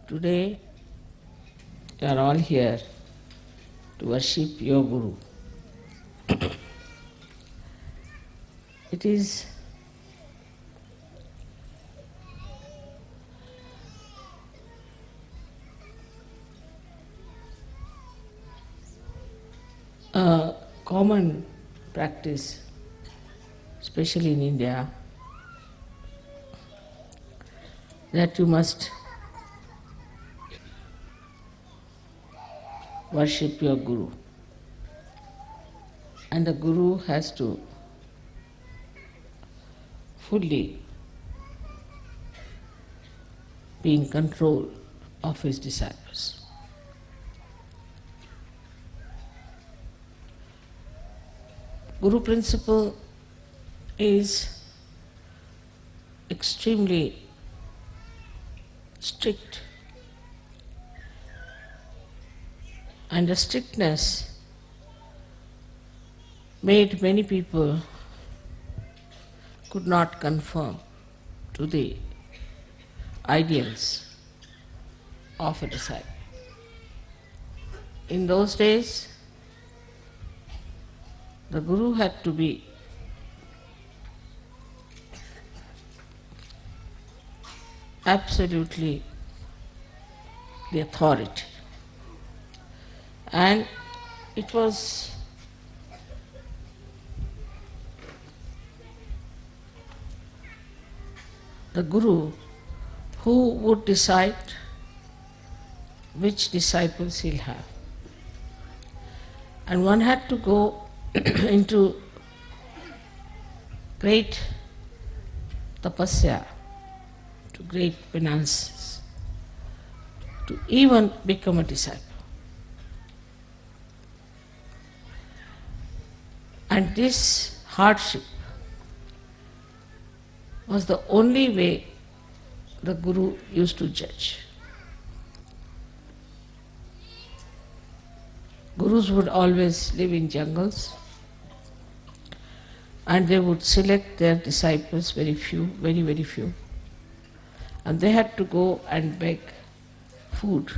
Today you are all here to worship your Guru. It is a common practice, especially in India, that you must worship your Guru. And the Guru has to fully be in control of his disciples. Guru principle is extremely strict, and the strictness made many people could not conform to the ideals of a disciple. In those days, the Guru had to be absolutely the authority. And it was the Guru who would decide which disciples he'll have. And one had to go into great tapasya, to great penances, to even become a disciple. And this hardship was the only way the Guru used to judge. Gurus would always live in jungles, and they would select their disciples, very few, very, very few. And they had to go and beg food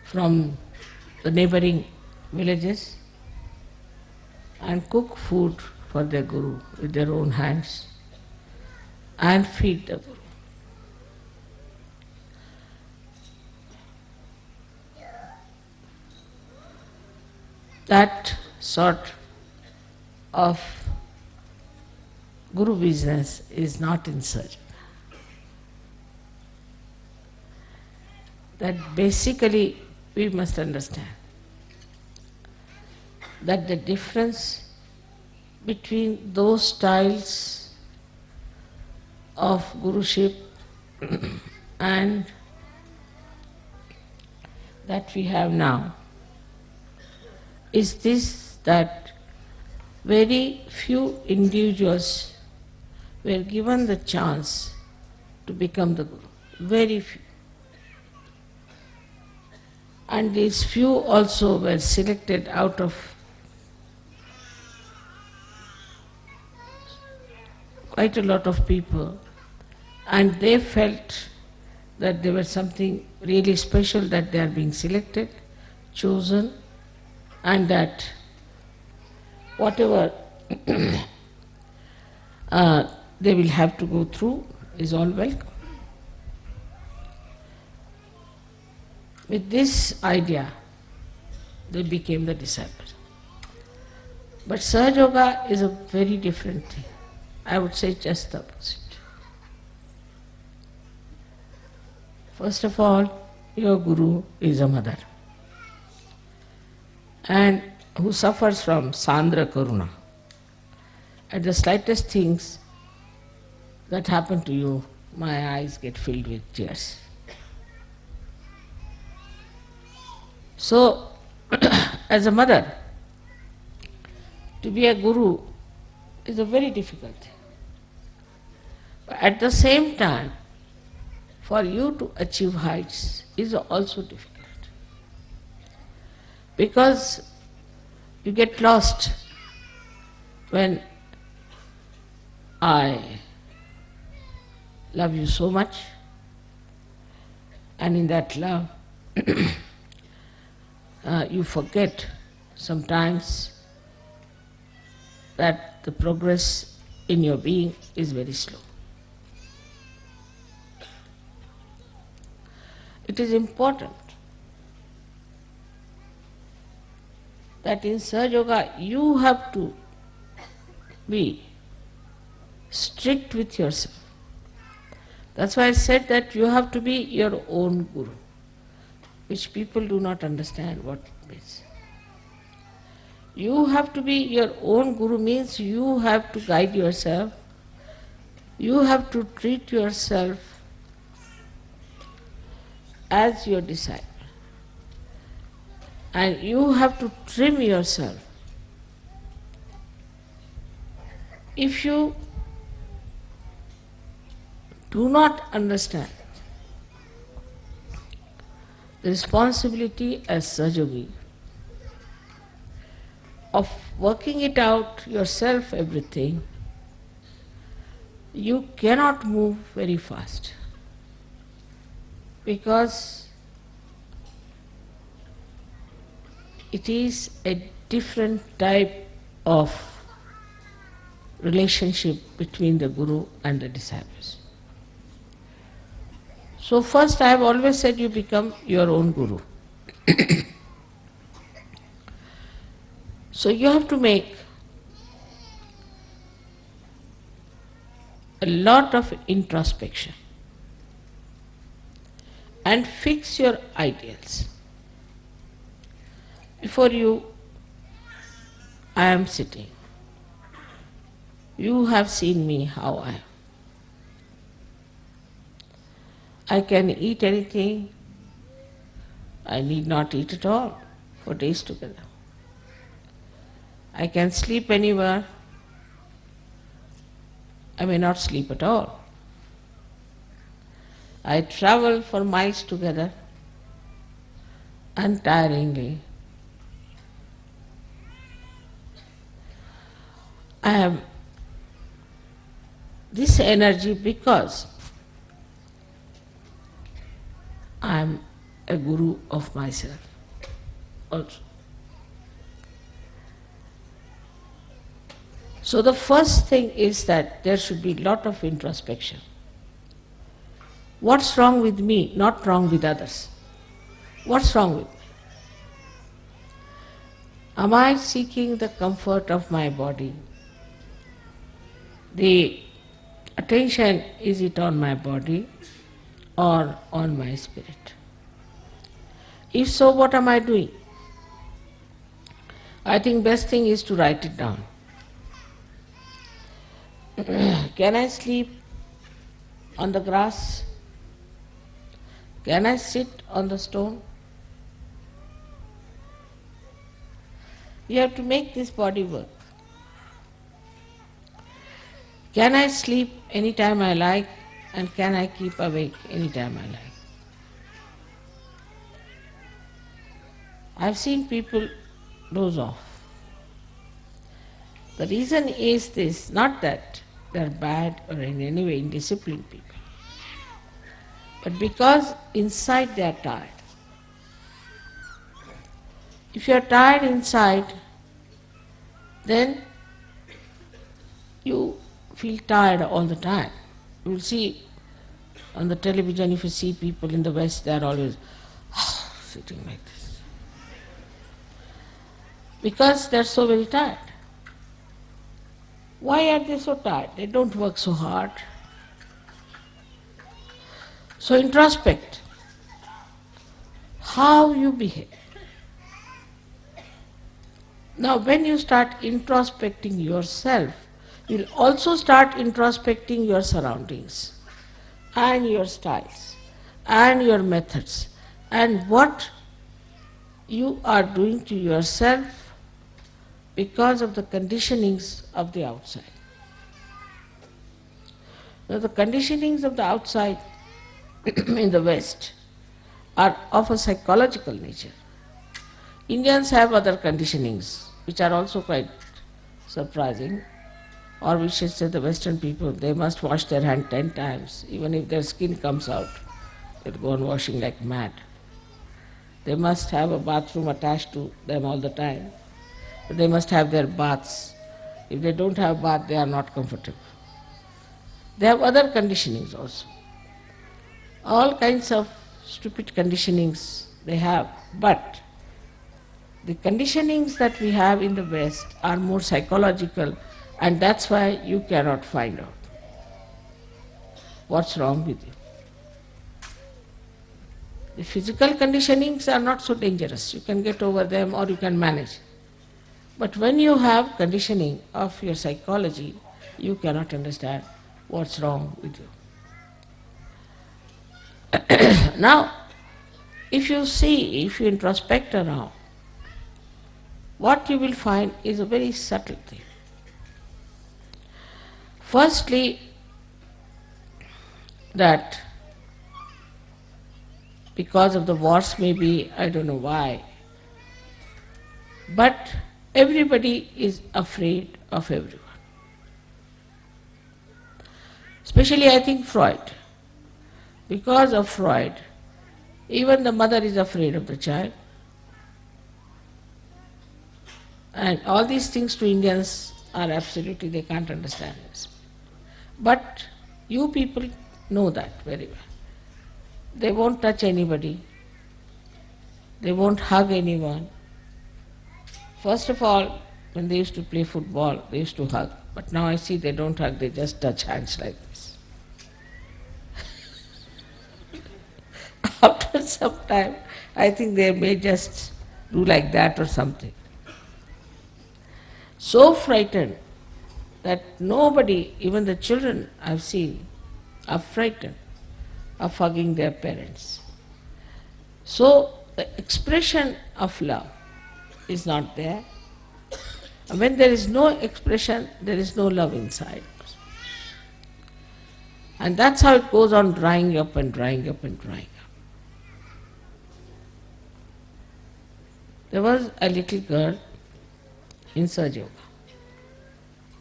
from the neighboring villages and cook food for their Guru with their own hands and feed the Guru. That sort of Guru business is not in surgery. That basically we must understand that the difference between those styles of Guruship and that we have now is this, that very few individuals were given the chance to become the Guru. Very few. And these few also were selected out of quite a lot of people, and they felt that there was something really special, that they are being selected, chosen, and that whatever they will have to go through is all welcome. With this idea, they became the disciples. But Sahaja Yoga is a very different thing. I would say just the opposite. First of all, your Guru is a mother, and who suffers from Sandra Karuna. At the slightest things that happen to you, my eyes get filled with tears. So, as a mother, to be a Guru is a very difficult thing. But at the same time, for you to achieve heights is also difficult. Because you get lost when I love you so much, and in that love you forget sometimes that the progress in your being is very slow. It is important that in Sahaja Yoga you have to be strict with yourself. That's why I said that you have to be your own guru, which people do not understand what it means. You have to be your own guru means you have to guide yourself, you have to treat yourself as your disciple, and you have to trim yourself. If you do not understand the responsibility as Sahaja of working it out yourself, everything, you cannot move very fast, because it is a different type of relationship between the Guru and the disciples. So first, I have always said you become your own Guru. So you have to make a lot of introspection and fix your ideals. Before you, I am sitting. You have seen me how I am. I can eat anything. I need not eat at all for days together. I can sleep anywhere. I may not sleep at all. I travel for miles together untiringly. I have this energy because I am a guru of myself also. So the first thing is that there should be a lot of introspection. What's wrong with me, not wrong with others? What's wrong with me? Am I seeking the comfort of my body? The attention, is it on my body or on my spirit? If so, what am I doing? I think best thing is to write it down. Can I sleep on the grass? Can I sit on the stone? You have to make this body work. Can I sleep anytime I like, and can I keep awake anytime I like? I've seen people doze off. The reason is this, not that they're bad or in any way indisciplined people, but because inside they're tired. If you're tired inside, then you feel tired all the time. You will see on the television, if you see people in the West, they're always sitting like this. Because they're so very tired. Why are they so tired? They don't work so hard. So introspect how you behave. Now when you start introspecting yourself, you'll also start introspecting your surroundings and your styles and your methods and what you are doing to yourself because of the conditionings of the outside. Now the conditionings of the outside in the West are of a psychological nature. Indians have other conditionings which are also quite surprising. Or we should say the Western people, they must wash their hand 10 times. Even if their skin comes out, they'll go on washing like mad. They must have a bathroom attached to them all the time. They must have their baths. If they don't have bath, they are not comfortable. They have other conditionings also. All kinds of stupid conditionings they have. But the conditionings that we have in the West are more psychological, and that's why you cannot find out what's wrong with you. The physical conditionings are not so dangerous. You can get over them or you can manage. But when you have conditioning of your psychology, you cannot understand what's wrong with you. Now, if you introspect around, what you will find is a very subtle thing. Firstly, that because of the wars maybe, I don't know why, but everybody is afraid of everyone. Especially I think Freud. Because of Freud, even the mother is afraid of the child. And all these things to Indians are absolutely, they can't understand this. But you people know that very well. They won't touch anybody. They won't hug anyone. First of all, when they used to play football, they used to hug. But now I see they don't hug, they just touch hands like this. After some time, I think they may just do like that or something. So frightened that nobody, even the children I've seen, are frightened of hugging their parents. So the expression of love is not there. And when there is no expression, there is no love inside. And that's how it goes on drying up and drying up and drying up. There was a little girl in Sahaja Yoga,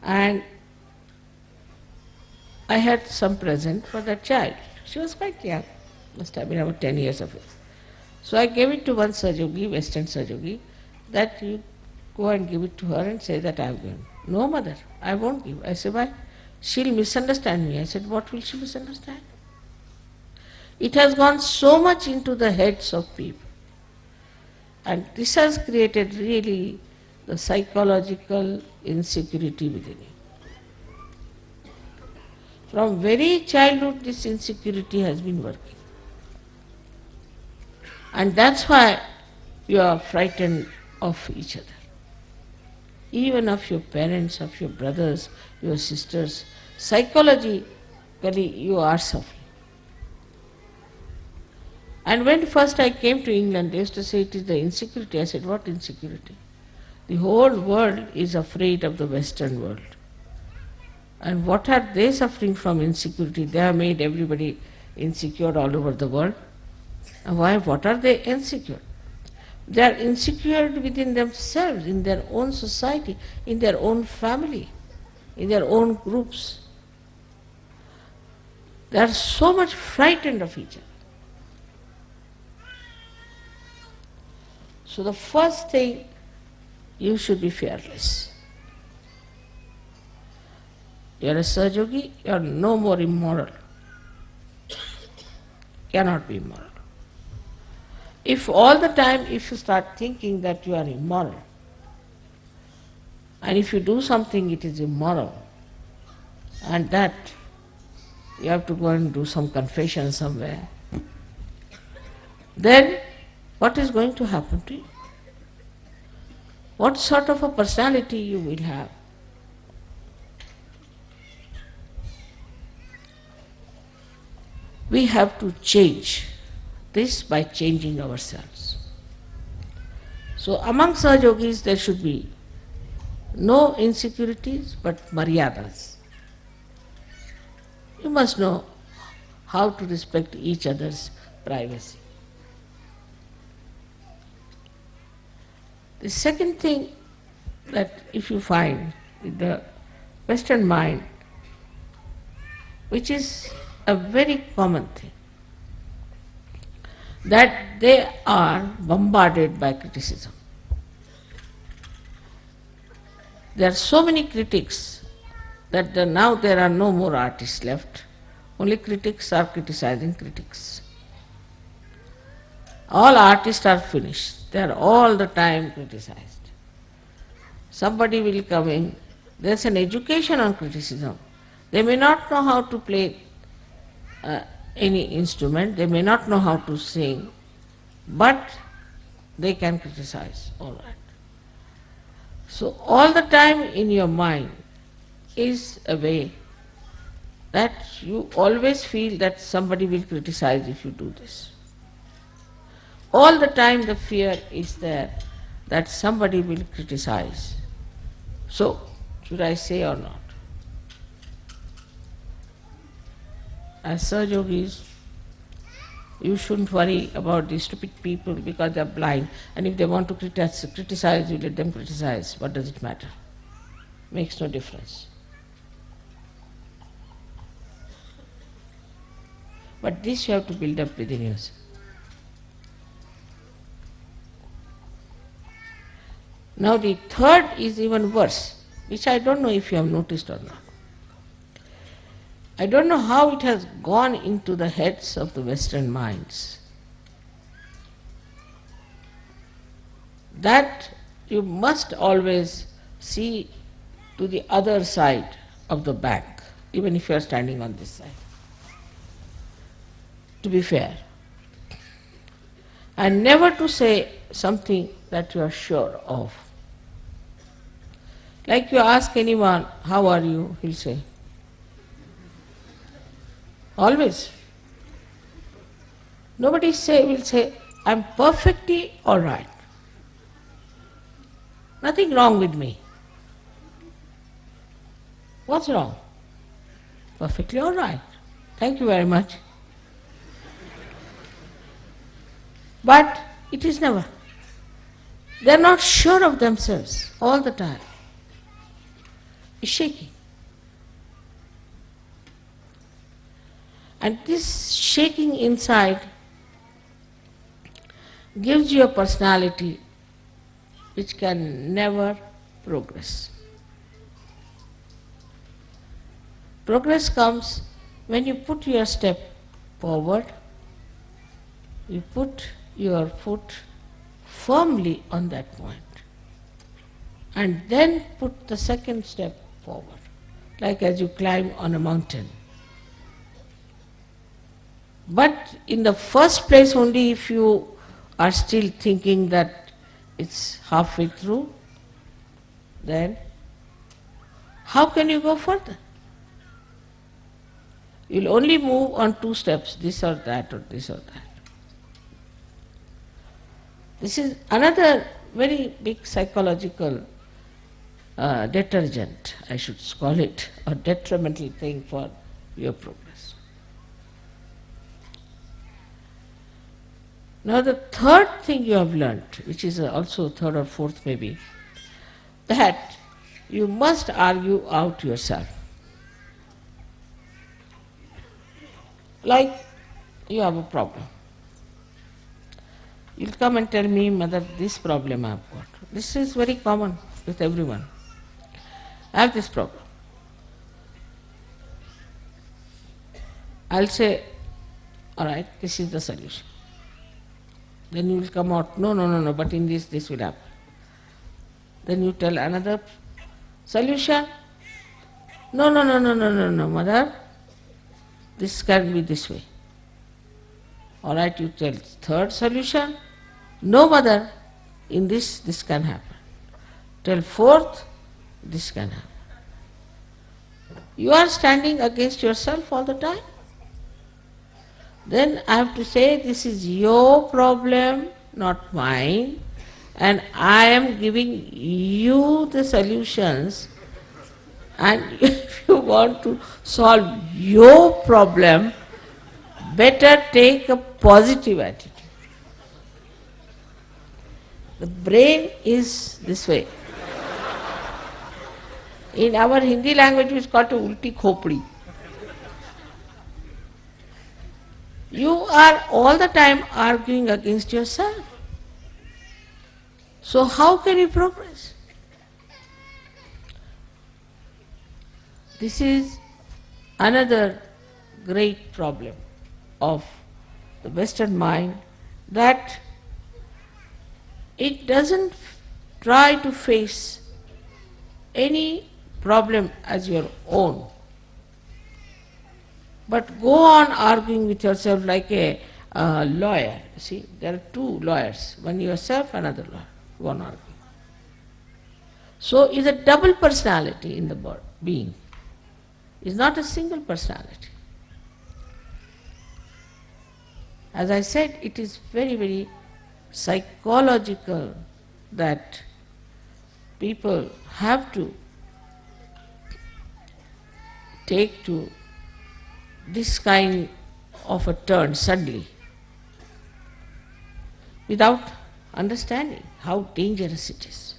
and I had some present for that child. She was quite young, must have been about 10 years of age. So I gave it to one Sahaja Yogi, Western Sahaja Yogi, that you go and give it to her and say that I have given. No, mother, I won't give. I said, why? She'll misunderstand me. I said, what will she misunderstand? It has gone so much into the heads of people. And this has created really the psychological insecurity within you. From very childhood, this insecurity has been working. And that's why you are frightened of each other. Even of your parents, of your brothers, your sisters. Psychologically, you are suffering. And when first I came to England, they used to say it is the insecurity. I said, what insecurity? The whole world is afraid of the Western world. And what are they suffering from insecurity? They have made everybody insecure all over the world. And why? What are they insecure? They are insecure within themselves, in their own society, in their own family, in their own groups. They are so much frightened of each other. So the first thing, you should be fearless. You are a Sahaja Yogi, you are no more immoral. Cannot be immoral. If all the time, if you start thinking that you are immoral, and if you do something it is immoral, and that you have to go and do some confession somewhere, then what is going to happen to you? What sort of a personality you will have? We have to change this by changing ourselves. So among Sahaja Yogis there should be no insecurities but maryadas. You must know how to respect each other's privacy. The second thing that if you find with the Western mind, which is a very common thing, that they are bombarded by criticism. There are so many critics that now there are no more artists left. Only critics are criticizing critics. All artists are finished. They are all the time criticized. Somebody will come in. There's an education on criticism. They may not know how to play any instrument. They may not know how to sing, but they can criticize. All right. So all the time in your mind is a way that you always feel that somebody will criticize if you do this. All the time the fear is there that somebody will criticize. So, should I say or not? As Saj Yogis, you shouldn't worry about these stupid people because they are blind, and if they want to criticize, you let them criticize. What does it matter? Makes no difference. But this you have to build up within yourself. Now the third is even worse, which I don't know if you have noticed or not. I don't know how it has gone into the heads of the Western minds that you must always see to the other side of the bank, even if you are standing on this side, to be fair, and never to say something that you are sure of. Like you ask anyone, how are you? He'll say. Always. Nobody will say, I'm perfectly all right. Nothing wrong with me. What's wrong? Perfectly all right. Thank you very much. But it is never. They are not sure of themselves all the time. It's shaking. And this shaking inside gives you a personality which can never progress. Progress comes when you put your step forward, you put your foot firmly on that point, and then put the second step forward, like as you climb on a mountain. But in the first place, only if you are still thinking that it's halfway through, then how can you go further? You'll only move on two steps, this or that or this or that. This is another very big psychological detergent, I should call it, or detrimental thing for your progress. Now the third thing you have learnt, which is also third or fourth maybe, that you must argue out yourself. Like you have a problem. You'll come and tell me, Mother, this problem I have got. This is very common with everyone. I have this problem. I'll say, all right, this is the solution. Then you will come out, no, but in this will happen. Then you tell another solution. No, Mother, this can be this way. All right, you tell third solution. No, Mother, in this can happen. Tell fourth, this can happen. You are standing against yourself all the time. Then I have to say, this is your problem, not mine, and I am giving you the solutions, and if you want to solve your problem, better take a positive attitude. The brain is this way. In our Hindi language, it's called ulti khopdi. You are all the time arguing against yourself. So how can you progress? This is another great problem of the Western mind, that it doesn't try to face any problem as your own, but go on arguing with yourself like a lawyer. See, there are two lawyers, one yourself, another lawyer, one arguing. So is a double personality in the being. It's not a single personality. As I said, it is very, very psychological that people have to take to this kind of a turn suddenly without understanding how dangerous it is.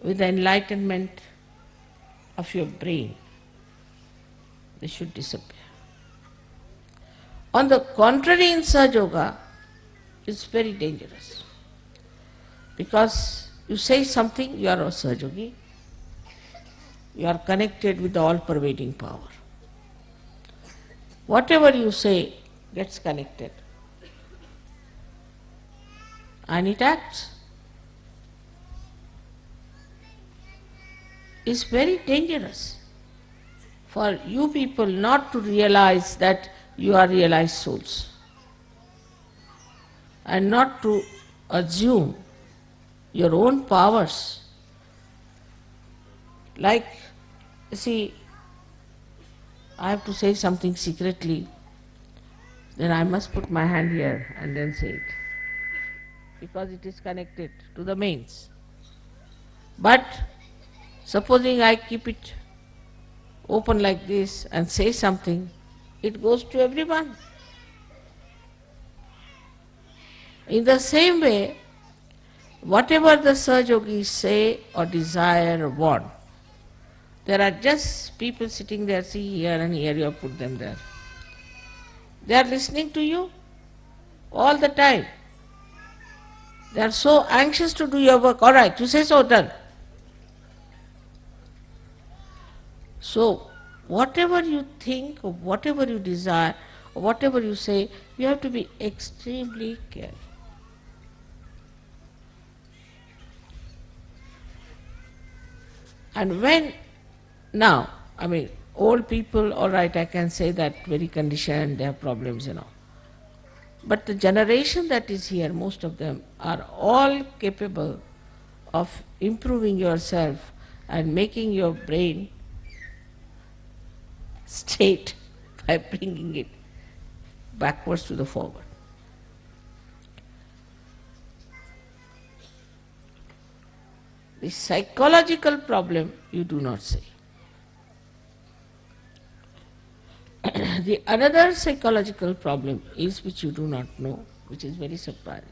With the enlightenment of your brain, they should disappear. On the contrary, in Sahaja Yoga, it's very dangerous. Because you say something, you are a Sahaja Yogi. You are connected with the all-pervading power. Whatever you say gets connected. And it acts. It's very dangerous for you people not to realize that you are realized souls, and not to assume your own powers. Like, see, I have to say something secretly, then I must put my hand here and then say it, because it is connected to the mains. But supposing I keep it open like this and say something, it goes to everyone. In the same way, whatever the Sahaja Yogis say or desire or want, there are just people sitting there, see here and here, you have put them there. They are listening to you all the time. They are so anxious to do your work. All right, you say so, done. So, whatever you think or whatever you desire or whatever you say, you have to be extremely careful. And when, now, I mean, old people, all right, I can say that very conditioned, they have problems, But the generation that is here, most of them are all capable of improving yourself and making your brain straight by bringing it backwards to the forward. The psychological problem you do not see. The another psychological problem is which you do not know, which is very surprising.